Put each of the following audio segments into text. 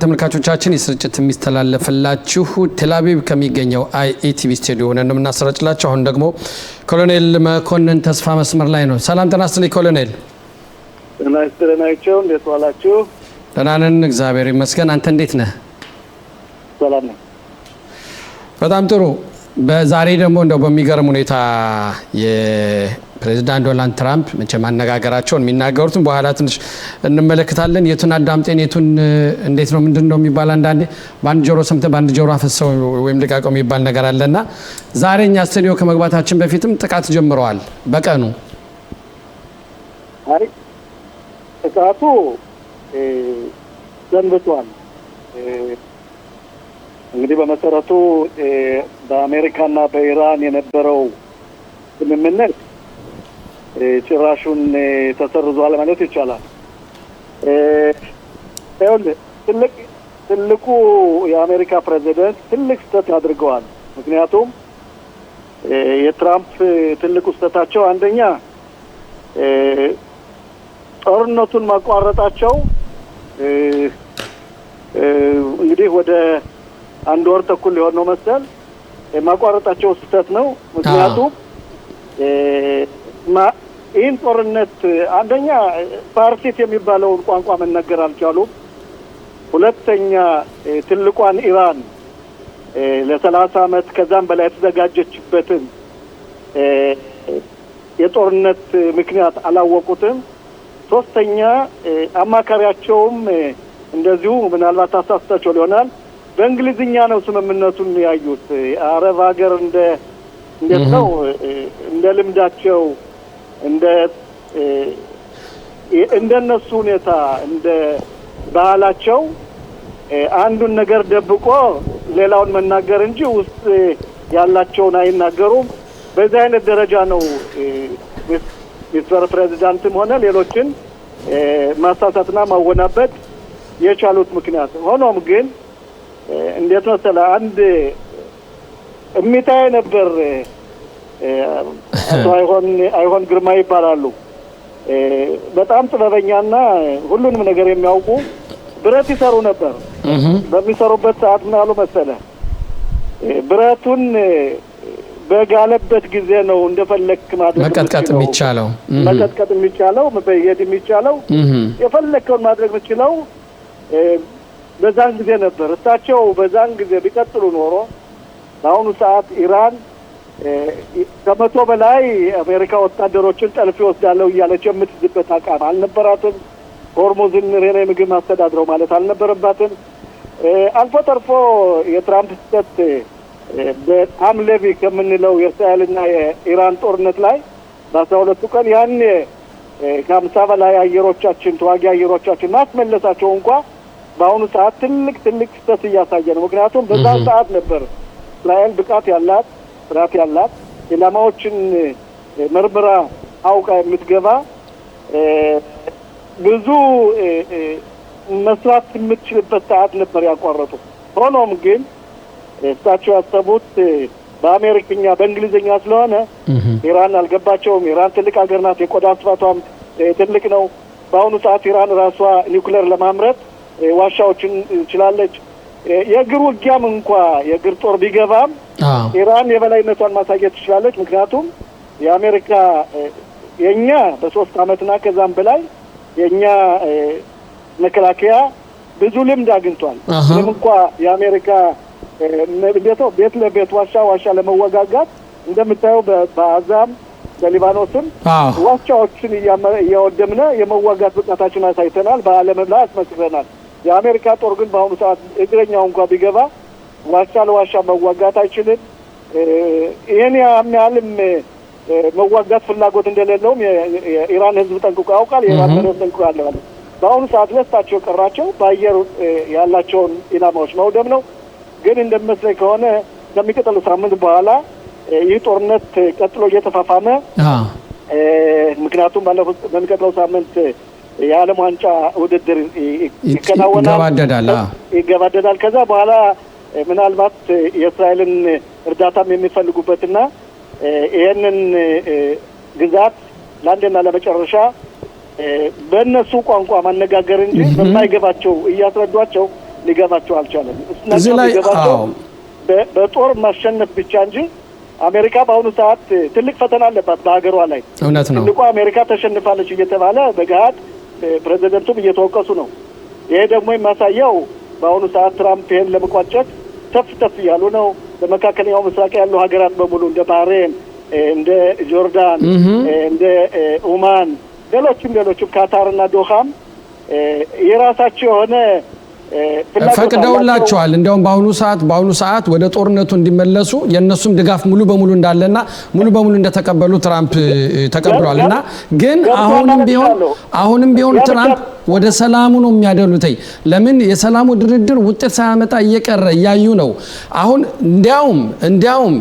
ተመልካቾቻችን የስርጭት የሚስተላለፍላችሁ ቴልአቪቭ ከሚገኘው አይኢቲቪ ስቱዲዮ ሆነን እናስረጭላችሁ። አሁን ደግሞ ኮሎኔል መኮንን ተስፋ መስመር ላይ ነው። ሰላም ጤና ይስጥልኝ ኮሎኔል። ጤና ይስጥልናችሁ። እንዴት ዋላችሁ? ደህና ነን እግዚአብሔር ይመስገን። አንተ እንዴት ነህ? ሰላም ነኝ። በጣም ጥሩ። በዛሬ ደግሞ እንደው በሚገርም ሁኔታ የፕሬዝዳንት ዶናልድ ትራምፕ መቼም አነጋገራቸውን የሚናገሩትን በኋላ ትንሽ እንመለከታለን። የቱን አዳምጤን የቱን እንዴት ነው ምንድነው የሚባል አንዳንዴ በአንድ ጆሮ ሰምተን በአንድ ጆሮ አፈሰው ወይም ልቃቀው የሚባል ነገር አለና ዛሬ እኛ ስቱዲዮ ከመግባታችን በፊትም ጥቃት ጀምረዋል በቀኑ። አይ ጥቃቱ ዘንብቷል። እንግዲህ በመሰረቱ በአሜሪካና በኢራን የነበረው ስምምነት ጭራሹን ተሰርዟል ማለት ይቻላል። ትልቁ የአሜሪካ ፕሬዝዳንት ትልቅ ስህተት አድርገዋል። ምክንያቱም የትራምፕ ትልቁ ስህተታቸው አንደኛ ጦርነቱን ማቋረጣቸው እንግዲህ ወደ አንድ ወር ተኩል ሊሆን ነው መሰል ማቋረጣቸው ስህተት ነው። ምክንያቱም ይህን ጦርነት አንደኛ ፋርሲት የሚባለውን ቋንቋ መናገር አልቻሉም። ሁለተኛ ትልቋን ኢራን ለ30 ዓመት ከዛም በላይ የተዘጋጀችበትን የጦርነት ምክንያት አላወቁትም። ሶስተኛ አማካሪያቸውም እንደዚሁ ምናልባት አሳስታቸው ሊሆናል በእንግሊዝኛ ነው ስምምነቱን ያዩት። አረብ ሀገር እንዴት ነው እንደ ልምዳቸው እንደነሱ ሁኔታ እንደ ባህላቸው አንዱን ነገር ደብቆ ሌላውን መናገር እንጂ ውስጥ ያላቸውን አይናገሩም። በዚህ አይነት ደረጃ ነው ሚስተር ፕሬዝዳንትም ሆነ ሌሎችን ማሳሳትና ማወናበድ የቻሉት ምክንያት። ሆኖም ግን እንዴት መሰለህ አንድ እሚታይ ነበር አቶ አይሆን ግርማ ይባላሉ። በጣም ጥበበኛና ሁሉንም ነገር የሚያውቁ ብረት ይሰሩ ነበር። በሚሰሩበት ሰዓት ምን አሉ መሰለህ ብረቱን በጋለበት ጊዜ ነው እንደፈለክ ማድረግ መቀጥቀጥ የሚቻለው መበየድ የሚቻለው የፈለከውን ማድረግ የምችለው በዛን ጊዜ ነበር። እሳቸው በዛን ጊዜ ቢቀጥሉ ኖሮ በአሁኑ ሰዓት ኢራን ከመቶ በላይ አሜሪካ ወታደሮችን ጠልፍ ይወስዳለሁ እያለች የምትዝበት አቋም አልነበራትም። ሆርሙዝን ምግብ ማስተዳድረው ማለት አልነበረባትም። አልፎ ተርፎ የትራምፕ ስህተት በጣም ሌቪ ከምንለው የእስራኤልና የኢራን ጦርነት ላይ በ12ቱ ቀን ያኔ ከ50 በላይ ተዋጊ አየሮቻችን ማስመለሳቸው እንኳ በአሁኑ ሰዓት ትልቅ ስህተት እያሳየ ነው። ምክንያቱም በዛ ሰዓት ነበር እስራኤል ብቃት ያላት ስርዓት ያላት ኢላማዎችን መርምራ አውቃ የምትገባ ብዙ መስራት የምትችልበት ሰዓት ነበር ያቋረጡ። ሆኖም ግን እሳቸው ያሰቡት በአሜሪካኛ በእንግሊዝኛ ስለሆነ ኢራን አልገባቸውም። ኢራን ትልቅ ሀገር ናት። የቆዳ ስፋቷም ትልቅ ነው። በአሁኑ ሰዓት ኢራን ራሷ ኒውክሌር ለማምረት ዋሻዎችን ትችላለች። የእግር ውጊያም እንኳ የእግር ጦር ቢገባም ኢራን የበላይነቷን ማሳየት ትችላለች። ምክንያቱም የአሜሪካ የኛ በ3 ዓመትና ከዛም በላይ የኛ መከላከያ ብዙ ልምድ አግኝቷል። ምንም እንኳ የአሜሪካ ቤት ለቤት ዋሻ ለመወጋጋት እንደምታየው በአዛም በሊባኖስም ዋሻዎችን እያወደምነ የመዋጋት ብቃታችን አሳይተናል። በዓለም ላይ አስመስክረናል። የአሜሪካ ጦር ግን በአሁኑ ሰዓት እግረኛው እንኳን ቢገባ ዋሻ ለዋሻ መዋጋት አይችልም። ይሄን ያህልም መዋጋት ፍላጎት እንደሌለውም የኢራን ሕዝብ ጠንቅቆ ያውቃል። የኢራን መሪዎች ጠንቅቆ ያውቃል። በአሁኑ ሰዓት ለስታቸው የቀራቸው በአየር ያላቸውን ኢላማዎች መውደም ነው። ግን እንደሚመስለኝ ከሆነ ከሚቀጥለው ሳምንት በኋላ ይህ ጦርነት ቀጥሎ እየተፋፋመ ምክንያቱም በሚቀጥለው ሳምንት የዓለም ዋንጫ ውድድር ይገባደዳል። ከዛ በኋላ ምናልባት የእስራኤልን እርዳታም የሚፈልጉበትና ይሄንን ግዛት ለአንድና ለመጨረሻ በእነሱ ቋንቋ ማነጋገር እንጂ በማይገባቸው እያስረዷቸው ሊገባቸው አልቻለም። እዚህ ላይ በጦር ማሸነፍ ብቻ እንጂ አሜሪካ በአሁኑ ሰዓት ትልቅ ፈተና አለባት በሀገሯ ላይ። እውነት ነው። ትልቁ አሜሪካ ተሸንፋለች እየተባለ በገሃድ ፕሬዚደንቱም እየተወቀሱ ነው። ይሄ ደግሞ የሚያሳየው በአሁኑ ሰዓት ትራምፕ ይሄን ለመቋጨት ተፍ እያሉ ነው። በመካከለኛው ምስራቅ ያሉ ሀገራት በሙሉ እንደ ባህሬን፣ እንደ ጆርዳን፣ እንደ ኦማን፣ ሌሎችም ካታርና ዶሃም የራሳቸው የሆነ ፈቅደውላቸዋል። እንደውም በአሁኑ ሰዓት ወደ ጦርነቱ እንዲመለሱ የነሱም ድጋፍ ሙሉ በሙሉ እንዳለና ሙሉ በሙሉ እንደተቀበሉ ትራምፕ ተቀብሏልና ግን አሁንም ቢሆን ትራምፕ ወደ ሰላሙ ነው የሚያደሉት። ለምን የሰላሙ ድርድር ውጤት ሳያመጣ እየቀረ እያዩ ነው። አሁን እንዲያውም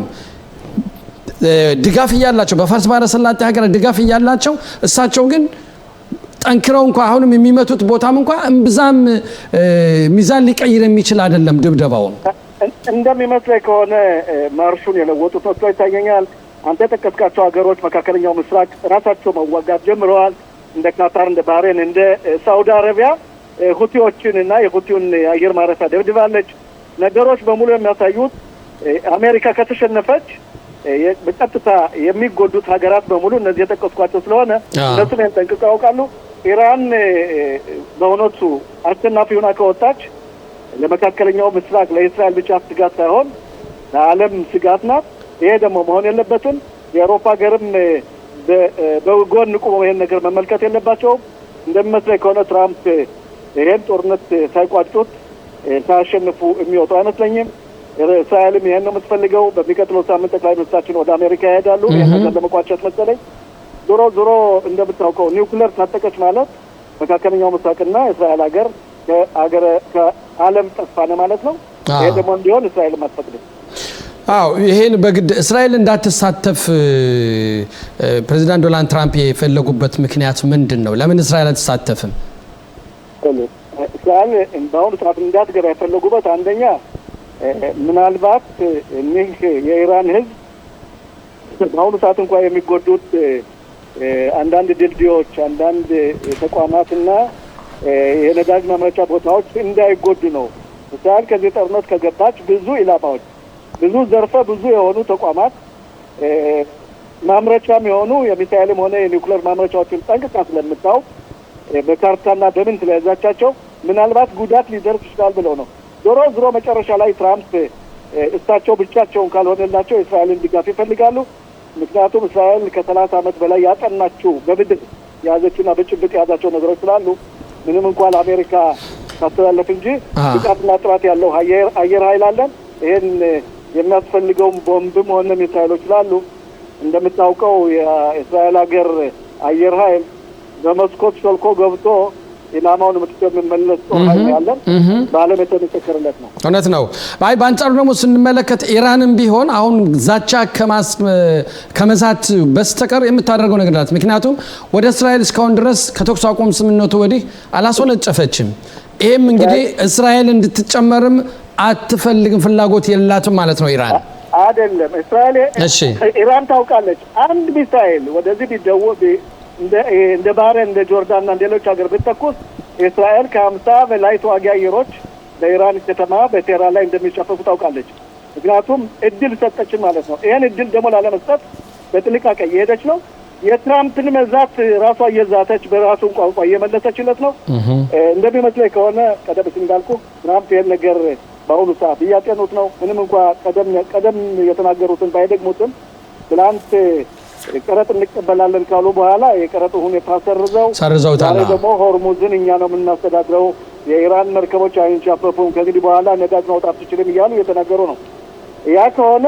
ድጋፍ እያላቸው በፋርስ ባህረ ሰላጤ ሀገራት ድጋፍ እያላቸው እሳቸው ግን ጠንክረው እንኳን አሁንም የሚመቱት ቦታም እንኳን እምብዛም ሚዛን ሊቀይር የሚችል አይደለም። ድብደባው እንደሚመስለኝ ከሆነ ማርሹን የለወጡት መስሎ ይታየኛል። አንተ የጠቀስካቸው ሀገሮች መካከለኛው ምስራቅ ራሳቸው መዋጋት ጀምረዋል። እንደ ካታር፣ እንደ ባህሬን፣ እንደ ሳውዲ አረቢያ ሁቲዎችን እና የሁቲውን የአየር ማረፊያ ደብድባለች። ነገሮች በሙሉ የሚያሳዩት አሜሪካ ከተሸነፈች በቀጥታ የሚጎዱት ሀገራት በሙሉ እነዚህ የጠቀስኳቸው ስለሆነ እነሱ ላይ ጠንቅቀው ያውቃሉ። ኢራን በእውነቱ አሸናፊ ሆና ከወጣች ለመካከለኛው ምስራቅ ለእስራኤል ብቻ ስጋት ሳይሆን ለዓለም ስጋት ናት። ይሄ ደግሞ መሆን የለበትም። የአውሮፓ ሀገርም በጎን ቁሞ ይሄን ነገር መመልከት የለባቸውም። እንደሚመስለኝ ከሆነ ትራምፕ ይሄን ጦርነት ሳይቋጩት ሳያሸንፉ የሚወጡ አይመስለኝም። እስራኤልም ይሄን ነው የምትፈልገው። በሚቀጥለው ሳምንት ጠቅላይ ሚኒስትራችን ወደ አሜሪካ ይሄዳሉ። ይሄን ነገር ለመቋጨት መሰለኝ። ዞሮ እንደምታውቀው ኒውክሌር ታጠቀች ማለት መካከለኛው ምስራቅና እስራኤል ሀገር ከዓለም ጠፋነ ማለት ነው። ይሄ ደግሞ እንዲሆን እስራኤልም አትፈቅድም። ይሄን በግድ እስራኤል እንዳትሳተፍ ፕሬዚዳንት ዶናልድ ትራምፕ የፈለጉበት ምክንያት ምንድን ነው? ለምን እስራኤል አትሳተፍም? እስራኤል በአሁኑ ሰዓት እንዳትገባ የፈለጉበት አንደኛ ምናልባት እኒህ የኢራን ሕዝብ በአሁኑ ሰዓት እንኳን የሚጎዱት አንዳንድ ድልድዮች፣ አንዳንድ ተቋማትና የነዳጅ ማምረቻ ቦታዎች እንዳይጎዱ ነው። እስራኤል ከዚህ ጦርነት ከገባች ብዙ ኢላማዎች፣ ብዙ ዘርፈ ብዙ የሆኑ ተቋማት ማምረቻም የሆኑ የሚሳኤልም ሆነ የኒውክሌር ማምረቻዎችን ጠንቅቃ ስለምታውቅ በካርታና በምን ስለያዛቻቸው ምናልባት ጉዳት ሊደርስ ይችላል ብለው ነው። ዞሮ መጨረሻ ላይ ትራምፕ እሳቸው ብቻቸውን ካልሆነላቸው የእስራኤልን ድጋፍ ይፈልጋሉ። ምክንያቱም እስራኤል ከ30 ዓመት በላይ ያጠናችው በምድር የያዘችውና በጭብጥ የያዛቸው ነገሮች ስላሉ ምንም እንኳን አሜሪካ ታስተላለፍ እንጂ ብቃትና ጥራት ያለው አየር ኃይል አለን። ይሄን የሚያስፈልገውም ቦምብም ሆነ ሚሳይሎች ስላሉ እንደምታውቀው የእስራኤል ሀገር አየር ኃይል በመስኮት ሾልኮ ገብቶ ኢላማውን የምትመለስ ጦር ኃይል ያለን በዓለም የተመሰከረለት ነው። እውነት ነው። በአንጻሩ ደግሞ ስንመለከት ኢራንም ቢሆን አሁን ዛቻ ከመዛት በስተቀር የምታደርገው ነገር ናት። ምክንያቱም ወደ እስራኤል እስካሁን ድረስ ከተኩስ አቁም ስምምነቱ ወዲህ አላስወነጨፈችም። ይህም እንግዲህ እስራኤል እንድትጨመርም አትፈልግም፣ ፍላጎት የላትም ማለት ነው ኢራን አይደለም። ኢራን ታውቃለች። አንድ ሚሳኤል ወደዚህ ቢደወል እንደ ባህሬን፣ እንደ ጆርዳን እና ሌሎች ሀገር ብትተኩስ እስራኤል ከ50 በላይ ተዋጊ አየሮች በኢራን ከተማ በቴህራን ላይ እንደሚጨፈፉ ታውቃለች። ምክንያቱም እድል ሰጠችን ማለት ነው። ይህን እድል ደግሞ ላለመስጠት በጥንቃቄ እየሄደች ነው። የትራምፕን መዛት ራሷ እየዛተች በራሱን ቋንቋ እየመለሰችለት ነው። እንደሚመስለኝ ከሆነ ቀደም ሲል እንዳልኩ ትራምፕ ይህን ነገር በአሁኑ ሰዓት እያጤኑት ነው። ምንም እንኳ ቀደም የተናገሩትን ባይደግሙትም ትላንት ቀረጥ እንቀበላለን ካሉ በኋላ የቀረጡ ሁኔታ ሰርዘውታል። ደግሞ ሆርሙዝን እኛ ነው የምናስተዳድረው፣ የኢራን መርከቦች አይንቻፈፉም፣ ከእንግዲህ በኋላ ነዳጅ ማውጣት ትችልም እያሉ እየተናገሩ ነው። ያ ከሆነ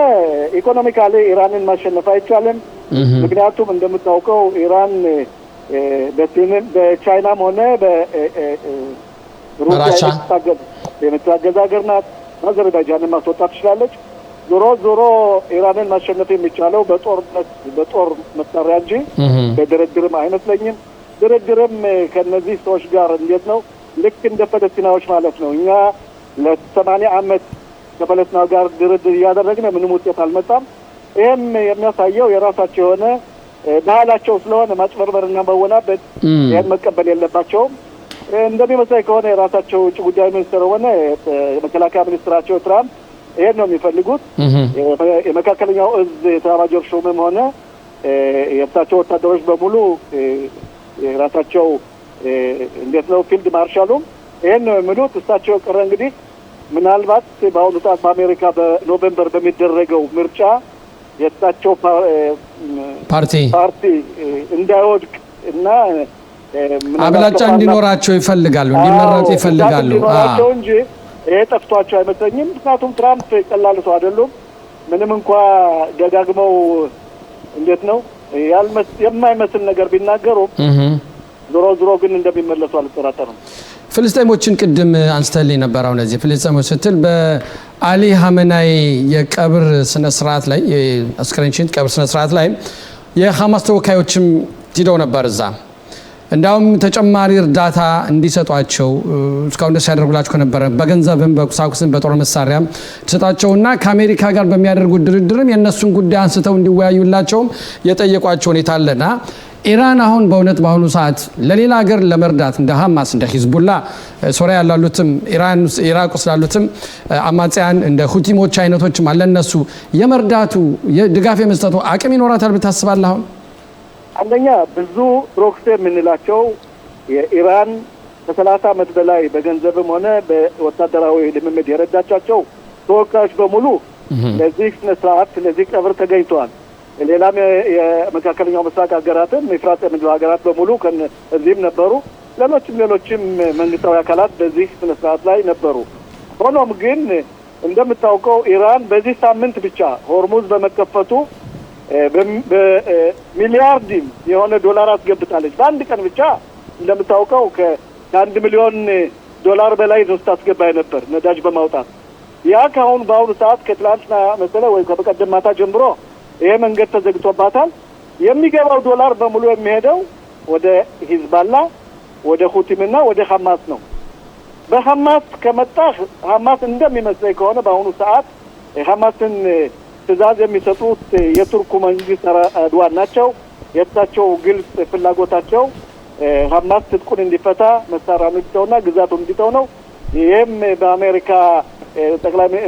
ኢኮኖሚካሊ ኢራንን ማሸነፍ አይቻልም። ምክንያቱም እንደምታውቀው ኢራን በቻይናም ሆነ በሩሲያ የምታገዝ ሀገር ናት። አዘርባይጃንን ማስወጣት ትችላለች። ዞሮ ኢራንን ማሸነፍ የሚቻለው በጦር መሳሪያ እንጂ በድርድርም አይመስለኝም። ድርድርም ከነዚህ ሰዎች ጋር እንዴት ነው? ልክ እንደ ፈለስቲናዎች ማለት ነው። እኛ ለ80 ዓመት ከፈለስቲናው ጋር ድርድር እያደረግን ምንም ውጤት አልመጣም። ይህም የሚያሳየው የራሳቸው የሆነ ባህላቸው ስለሆነ ማጭበርበርና መወናበድ ይህን መቀበል የለባቸውም። እንደሚመስለኝ ከሆነ የራሳቸው ውጭ ጉዳይ ሚኒስትር ሆነ የመከላከያ ሚኒስትራቸው ትራምፕ ይሄን ነው የሚፈልጉት። የመካከለኛው እዝ ኤታማዦር ሹምም ሆነ የእሳቸው ወታደሮች በሙሉ የራሳቸው እንዴት ነው ፊልድ ማርሻሉም ይሄን ነው የሚሉት። እሳቸው ቀረ እንግዲህ ምናልባት በአሁኑ ሰዓት በአሜሪካ በኖቬምበር በሚደረገው ምርጫ የእሳቸው ፓርቲ እንዳይወድቅ እና አብላጫ እንዲኖራቸው ይፈልጋሉ፣ እንዲመረጡ ይፈልጋሉ እንጂ ይሄ ጠፍቷቸው አይመስለኝም። ምክንያቱም ትራምፕ ቀላል ሰው አይደሉም። ምንም እንኳ ደጋግመው እንዴት ነው የማይመስል ነገር ቢናገሩም ዞሮ ግን እንደሚመለሱ አልጠራጠርም። ፍልስጤሞችን ቅድም አንስተልኝ ነበር። አሁን እዚህ ፍልስጤሞች ስትል በአሊ ሀመናይ የቀብር ስነ ስርዓት ላይ የአስከሬን ሽኝት ቀብር ስነ ስርዓት ላይ የሐማስ ተወካዮችም ሄደው ነበር እዛ። እንዳውም ተጨማሪ እርዳታ እንዲሰጧቸው እስካሁን ደስ ያደርጉላቸው ነበር። በገንዘብም በቁሳቁስም በጦር መሳሪያም ተሰጣቸውና ከአሜሪካ ጋር በሚያደርጉት ድርድርም የነሱን ጉዳይ አንስተው እንዲወያዩላቸውም የጠየቋቸው ሁኔታ አለና ኢራን አሁን በእውነት በአሁኑ ሰዓት ለሌላ ሀገር ለመርዳት እንደ ሐማስ እንደ ሂዝቡላ ሶሪያ ያሉትም ኢራቅ ውስጥ ያሉትም አማጽያን እንደ ሁቲሞች አይነቶችም አለነሱ የመርዳቱ ድጋፍ የመስጠቱ አቅም ይኖራታል ብታስባለህ? አሁን አንደኛ ብዙ ፕሮክሲ የምንላቸው የኢራን ከ30 ዓመት በላይ በገንዘብም ሆነ በወታደራዊ ልምምድ የረዳቻቸው ተወካዮች በሙሉ ለዚህ ስነ ስርዓት ለዚህ ቀብር ተገኝተዋል። ሌላም የመካከለኛው ምስራቅ ሀገራትም የፍራጥ የምድር ሀገራት በሙሉ እዚህም ነበሩ። ሌሎችም መንግስታዊ አካላት በዚህ ስነ ስርዓት ላይ ነበሩ። ሆኖም ግን እንደምታውቀው ኢራን በዚህ ሳምንት ብቻ ሆርሙዝ በመከፈቱ በሚሊያርድ የሆነ ዶላር አስገብታለች። በአንድ ቀን ብቻ እንደምታውቀው ከ1 ሚሊዮን ዶላር በላይ ነው ስታስገባ ነበር ነዳጅ በማውጣት። ያ በአሁኑ ሰዓት ከትላንትና መሰለ ወይ ከበቀደም ማታ ጀምሮ ይሄ መንገድ ተዘግቶባታል። የሚገባው ዶላር በሙሉ የሚሄደው ወደ ሂዝባላ፣ ወደ ሁቲምና ወደ ሐማስ ነው። በሐማስ ከመጣ ሐማስ እንደሚመስለኝ ከሆነ በአሁኑ ሰዓት ሐማስን ትዕዛዝ የሚሰጡት የቱርኩ መንግስት ኤርዶዋን ናቸው። የእሳቸው ግልጽ ፍላጎታቸው ሐማስ ትጥቁን እንዲፈታ መሳሪያውን እንዲተውና ግዛቱን እንዲተው ነው። ይህም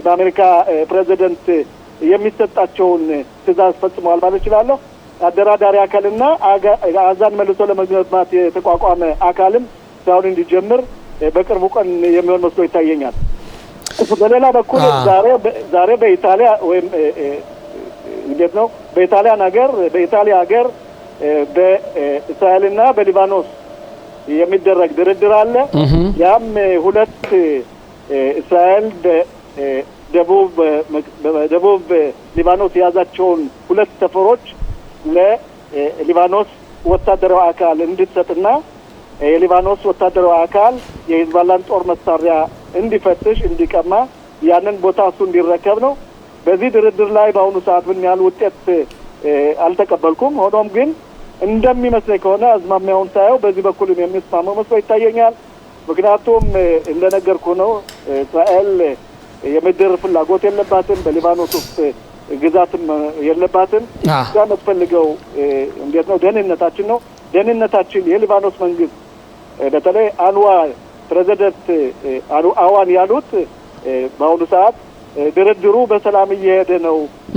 በአሜሪካ ፕሬዚደንት የሚሰጣቸውን ትዕዛዝ ፈጽመዋል ማለት እችላለሁ። አደራዳሪ አካልና አዛን መልሶ ለመገንባት የተቋቋመ አካልም ስራውን እንዲጀምር በቅርቡ ቀን የሚሆን መስሎ ይታየኛል። በሌላ በኩል ዛሬ በኢጣሊያ ወይም እንዴት ነው በኢጣሊያ ሀገር በእስራኤልና በሊባኖስ የሚደረግ ድርድር አለ። ያም ሁለት እስራኤል በደቡብ ሊባኖስ የያዛቸውን ሁለት ሰፈሮች ለሊባኖስ ወታደራዊ አካል እንድትሰጥና የሊባኖስ ወታደራዊ አካል የሂዝባላን ጦር መሳሪያ እንዲፈትሽ እንዲቀማ ያንን ቦታ እሱ እንዲረከብ ነው። በዚህ ድርድር ላይ በአሁኑ ሰዓት ምን ያህል ውጤት አልተቀበልኩም። ሆኖም ግን እንደሚመስለኝ ከሆነ አዝማሚያውን ሳየው በዚህ በኩልም የሚስማማው መስሎ ይታየኛል። ምክንያቱም እንደነገርኩ ነው እስራኤል የምድር ፍላጎት የለባትም፣ በሊባኖስ ውስጥ ግዛትም የለባትም። የምትፈልገው እንዴት ነው ደህንነታችን ነው። ደህንነታችን የሊባኖስ መንግስት በተለይ ፕሬዚደንት አዋን ያሉት በአሁኑ ሰዓት ድርድሩ በሰላም እየሄደ ነው፣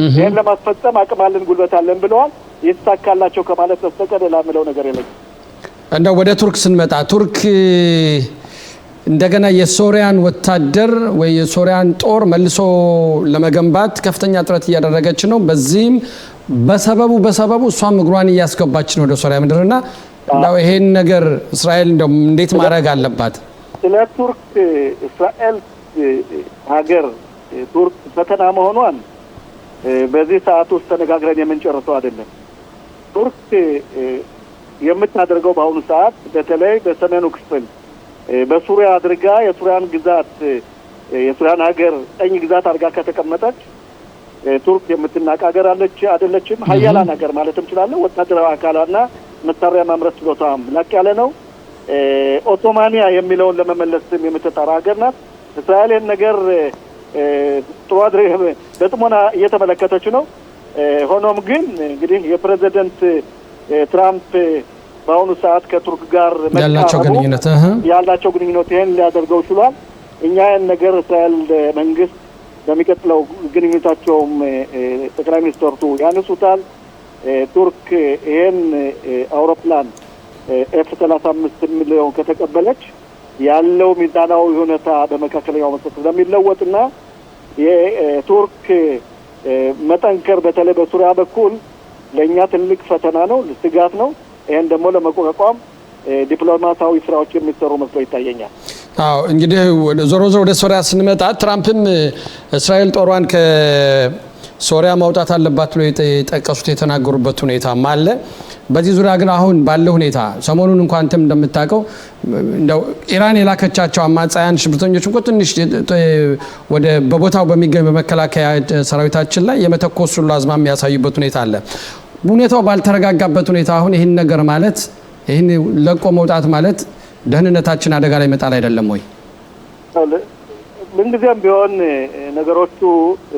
ይህን ለማስፈጸም አቅም አለን፣ ጉልበት አለን ብለዋል። ይሳካላቸው ከማለት በስተቀር ሌላ የምለው ነገር የለም። እንደው ወደ ቱርክ ስንመጣ ቱርክ እንደገና የሶሪያን ወታደር ወይ የሶሪያን ጦር መልሶ ለመገንባት ከፍተኛ ጥረት እያደረገች ነው። በዚህም በሰበቡ እሷም እግሯን እያስገባች ነው ወደ ሶሪያ ምድርና እንደው ይሄን ነገር እስራኤል እንደው እንዴት ማድረግ አለባት? ስለ ቱርክ እስራኤል ሀገር ቱርክ ፈተና መሆኗን በዚህ ሰዓት ውስጥ ተነጋግረን የምንጨርሰው አይደለም። ቱርክ የምታደርገው በአሁኑ ሰዓት በተለይ በሰሜኑ ክፍል በሱሪያ አድርጋ የሱሪያን ግዛት የሱሪያን ሀገር ቀኝ ግዛት አድርጋ ከተቀመጠች ቱርክ የምትናቅ ሀገር አይደለችም። ሀያላን ሀገር ማለት እንችላለን። ወታደራዊ አካሏና መሳሪያ ማምረት ችሎታም ላቅ ያለ ነው። ኦቶማኒያ የሚለውን ለመመለስም የምትጠራ ሀገር ናት። እስራኤል ይህን ነገር ጥሩ አድርጋ በጥሞና እየተመለከተች ነው። ሆኖም ግን እንግዲህ የፕሬዚደንት ትራምፕ በአሁኑ ሰዓት ከቱርክ ጋር ያላቸው ግንኙነት ይሄን ሊያደርገው ችሏል። እኛ ያን ነገር እስራኤል መንግስት በሚቀጥለው ግንኙነታቸውም ጠቅላይ ሚኒስትሩ ያነሱታል። ቱርክ ይሄን አውሮፕላን F-35 ሚሊዮን ከተቀበለች ያለው ሚዛናዊ ሁኔታ በመካከለኛው ምስራቅ ስለሚለወጥና የቱርክ መጠንከር በተለይ በሱሪያ በኩል ለኛ ትልቅ ፈተና ነው፣ ስጋት ነው። ይሄን ደግሞ ለመቋቋም ዲፕሎማሲያዊ ስራዎች የሚሰሩ መስሎ ይታየኛል። አዎ እንግዲህ ዞሮ ወደ ሶሪያ ስንመጣ ትራምፕም እስራኤል ጦሯን ከሶሪያ ማውጣት አለባት ብለው የጠቀሱት የተናገሩበት ሁኔታ አለ። በዚህ ዙሪያ ግን አሁን ባለው ሁኔታ ሰሞኑን እንኳን አንተም እንደምታውቀው እንደው ኢራን የላከቻቸው አማጽያን ሽብርተኞች እንኳን ትንሽ ወደ በቦታው በሚገኝ በመከላከያ ሰራዊታችን ላይ የመተኮስ ሁሉ አዝማሚያ ያሳዩበት ሁኔታ አለ። ሁኔታው ባልተረጋጋበት ሁኔታ አሁን ይህን ነገር ማለት ይህን ለቆ መውጣት ማለት ደህንነታችን አደጋ ላይ መጣል አይደለም ወይ? ምንጊዜም ቢሆን ነገሮቹ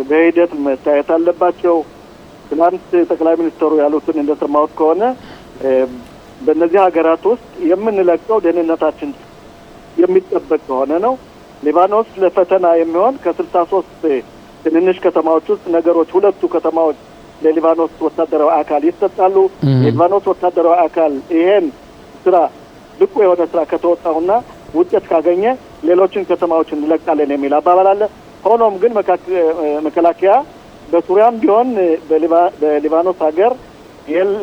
በሂደት መታየት አለባቸው። ትናንት ጠቅላይ ሚኒስትሩ ያሉትን እንደሰማሁት ከሆነ በእነዚህ ሀገራት ውስጥ የምንለቀው ደህንነታችን የሚጠበቅ ከሆነ ነው። ሊባኖስ ለፈተና የሚሆን ከ63 ትንንሽ ከተማዎች ውስጥ ነገሮች ሁለቱ ከተማዎች ለሊባኖስ ወታደራዊ አካል ይሰጣሉ። የሊባኖስ ወታደራዊ አካል ይሄን ስራ ብቁ የሆነ ስራ ከተወጣውና ውጤት ካገኘ ሌሎችን ከተማዎችን እንለቃለን የሚል አባባል አለ። ሆኖም ግን መከላከያ በሱሪያም ቢሆን በሊባኖስ ሀገር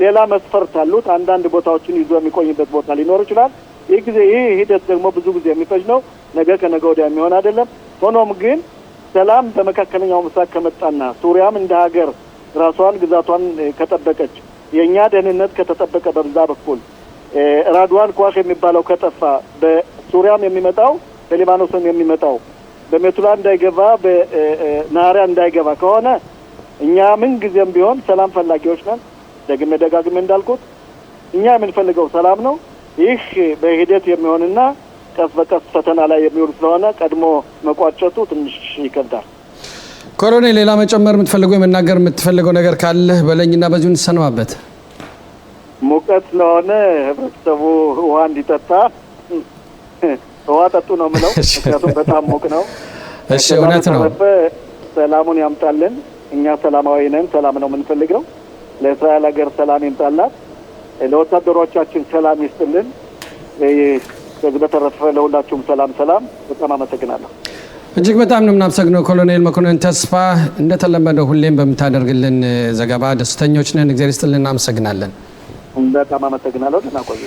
ሌላ መስፈርት አሉት። አንዳንድ ቦታዎችን ይዞ የሚቆይበት ቦታ ሊኖር ይችላል። ይህ ሂደት ደግሞ ብዙ ጊዜ የሚፈጅ ነው። ነገ ከነገ ወዲያ የሚሆን አይደለም። ሆኖም ግን ሰላም በመካከለኛው ምስራቅ ከመጣና ሱሪያም እንደ ሀገር ራሷን ግዛቷን ከጠበቀች የኛ ደህንነት ከተጠበቀ በዛ በኩል ራድዋን ኳሽ የሚባለው ከጠፋ በሱሪያም የሚመጣው በሊባኖስም የሚመጣው በሜቱላ እንዳይገባ በናሪያ እንዳይገባ ከሆነ እኛ ምን ጊዜም ቢሆን ሰላም ፈላጊዎች ነን። ደጋግሜ እንዳልኩት እኛ የምንፈልገው ሰላም ነው። ይህ በሂደት የሚሆንና ቀስ በቀስ ፈተና ላይ የሚውል ስለሆነ ቀድሞ መቋጨቱ ትንሽ ይከብዳል። ኮሎኔል ሌላ መጨመር የምትፈልገው የመናገር የምትፈልገው ነገር ካለ በለኝና በዚሁ እንሰናበት። ሙቀት ስለሆነ ህብረተሰቡ ውሃ እንዲጠጣ ውሃ ጠጡ ነው የምለው። ምክንያቱም በጣም ሙቅ ነው። እሺ እውነት ነው። ሰላሙን ያምጣልን። እኛ ሰላማዊ ነን፣ ሰላም ነው የምንፈልገው። ለእስራኤል ሀገር ሰላም ይምጣላት፣ ለወታደሮቻችን ሰላም ይስጥልን። ከዚህ በተረፈ ለሁላችሁም ሰላም። በጣም አመሰግናለሁ። እጅግ በጣም ነው የምናመሰግነው ኮሎኔል መኮንን ተስፋ። እንደተለመደው ሁሌም በምታደርግልን ዘገባ ደስተኞች ነን። እግዚአብሔር ይስጥልን። እናመሰግናለን። በጣም አመሰግናለሁ። ደህና ቆዩ።